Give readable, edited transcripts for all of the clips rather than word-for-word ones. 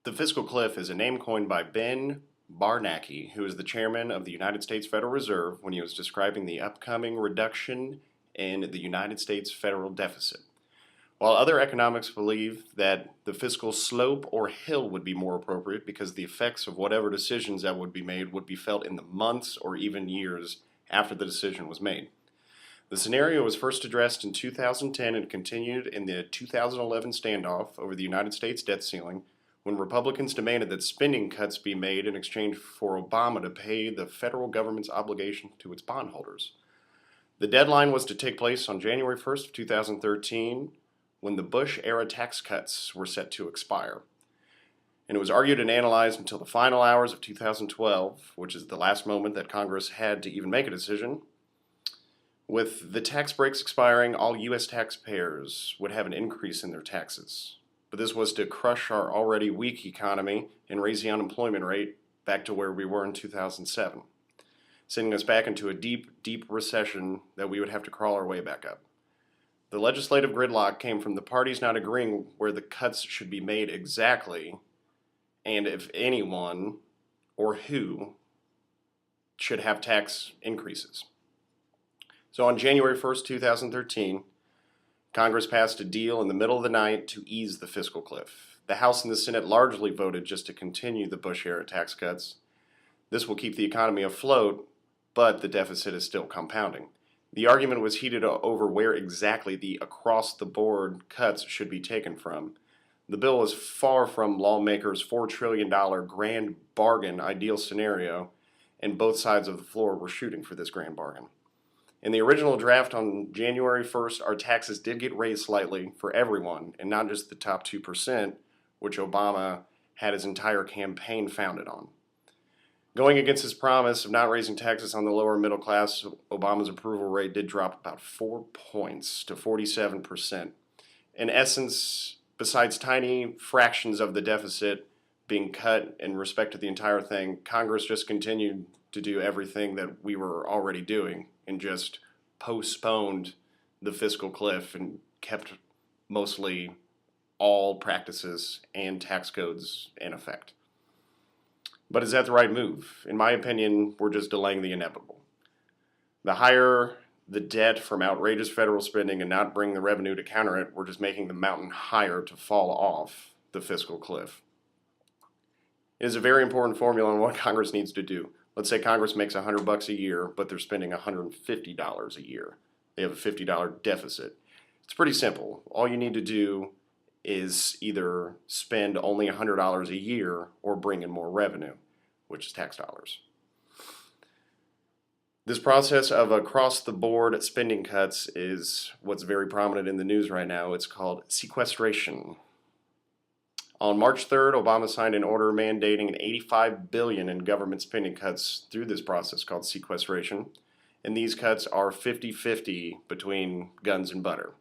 The fiscal cliff is a name coined by Ben Bernanke, who is the chairman of the United States Federal Reserve, when he was describing the upcoming reduction in the United States federal deficit. While other economics believe that the fiscal slope or hill would be more appropriate because the effects of whatever decisions that would be made would be felt in the months or even years after the decision was made. The scenario was first addressed in 2010 and continued in the 2011 standoff over the United States debt ceiling, when Republicans demanded that spending cuts be made in exchange for Obama to pay the federal government's obligation to its bondholders. The deadline was to take place on January 1st of 2013, when the Bush-era tax cuts were set to expire. And it was argued and analyzed until the final hours of 2012, which is the last moment that Congress had to even make a decision. With the tax breaks expiring, all U.S. taxpayers would have an increase in their taxes. But this was to crush our already weak economy and raise the unemployment rate back to where we were in 2007, sending us back into a deep, deep recession that we would have to crawl our way back up. The legislative gridlock came from the parties not agreeing where the cuts should be made exactly, and if anyone or who should have tax increases. So on January 1st, 2013, Congress passed a deal in the middle of the night to ease the fiscal cliff. The House and the Senate largely voted just to continue the Bush-era tax cuts. This will keep the economy afloat, but the deficit is still compounding. The argument was heated over where exactly the across-the-board cuts should be taken from. The bill was far from lawmakers' $4 trillion grand bargain ideal scenario, and both sides of the floor were shooting for this grand bargain. In the original draft on January 1st, our taxes did get raised slightly for everyone, and not just the top 2%, which Obama had his entire campaign founded on. Going against his promise of not raising taxes on the lower middle class, Obama's approval rate did drop about 4 points to 47%. In essence, besides tiny fractions of the deficit being cut in respect to the entire thing, Congress just continued to do everything that we were already doing and just postponed the fiscal cliff and kept mostly all practices and tax codes in effect. But is that the right move? In my opinion, we're just delaying the inevitable. The higher the debt from outrageous federal spending and not bring the revenue to counter it, we're just making the mountain higher to fall off the fiscal cliff. It is a very important formula on what Congress needs to do. Let's say Congress makes $100 a year, but they're spending $150 a year. They have a $50 deficit. It's pretty simple. All you need to do is either spend only $100 a year or bring in more revenue, which is tax dollars. This process of across-the-board spending cuts is what's very prominent in the news right now. It's called sequestration. On March 3rd, Obama signed an order mandating an $85 billion in government spending cuts through this process called sequestration, and these cuts are 50-50 between guns and butter.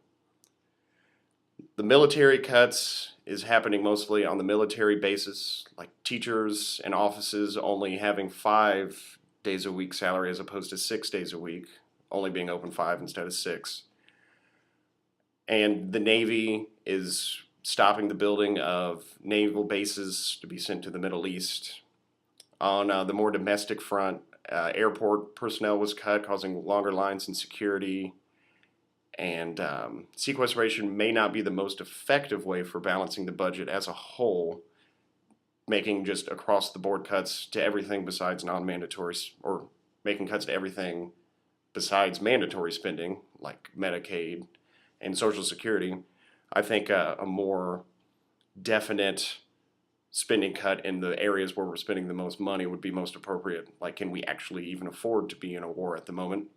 The military cuts is happening mostly on the military bases, like teachers and offices only having 5 days a week salary as opposed to 6 days a week, only being open 5 instead of 6. And the Navy is stopping the building of naval bases to be sent to the Middle East. On the more domestic front, airport personnel was cut, causing longer lines in security. And sequestration may not be the most effective way for balancing the budget as a whole, making just across-the-board cuts to everything besides non-mandatory, or making cuts to everything besides mandatory spending, like Medicaid and Social Security. I think a more definite spending cut in the areas where we're spending the most money would be most appropriate. Like, can we actually even afford to be in a war at the moment?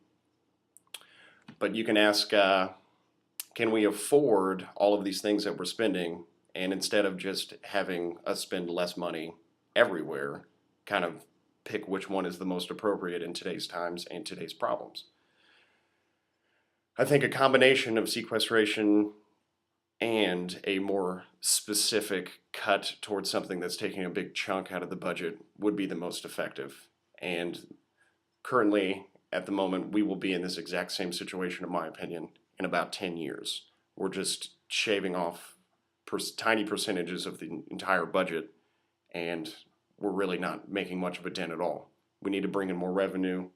But you can ask, can we afford all of these things that we're spending, and instead of just having us spend less money everywhere, kind of pick which one is the most appropriate in today's times and today's problems? I think a combination of sequestration and a more specific cut towards something that's taking a big chunk out of the budget would be the most effective. And currently, at the moment, we will be in this exact same situation, in my opinion, in about 10 years. We're just shaving off tiny percentages of the entire budget and we're really not making much of a dent at all. We need to bring in more revenue,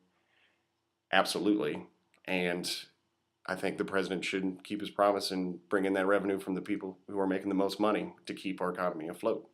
absolutely, and I think the president should keep his promise and bring in that revenue from the people who are making the most money to keep our economy afloat.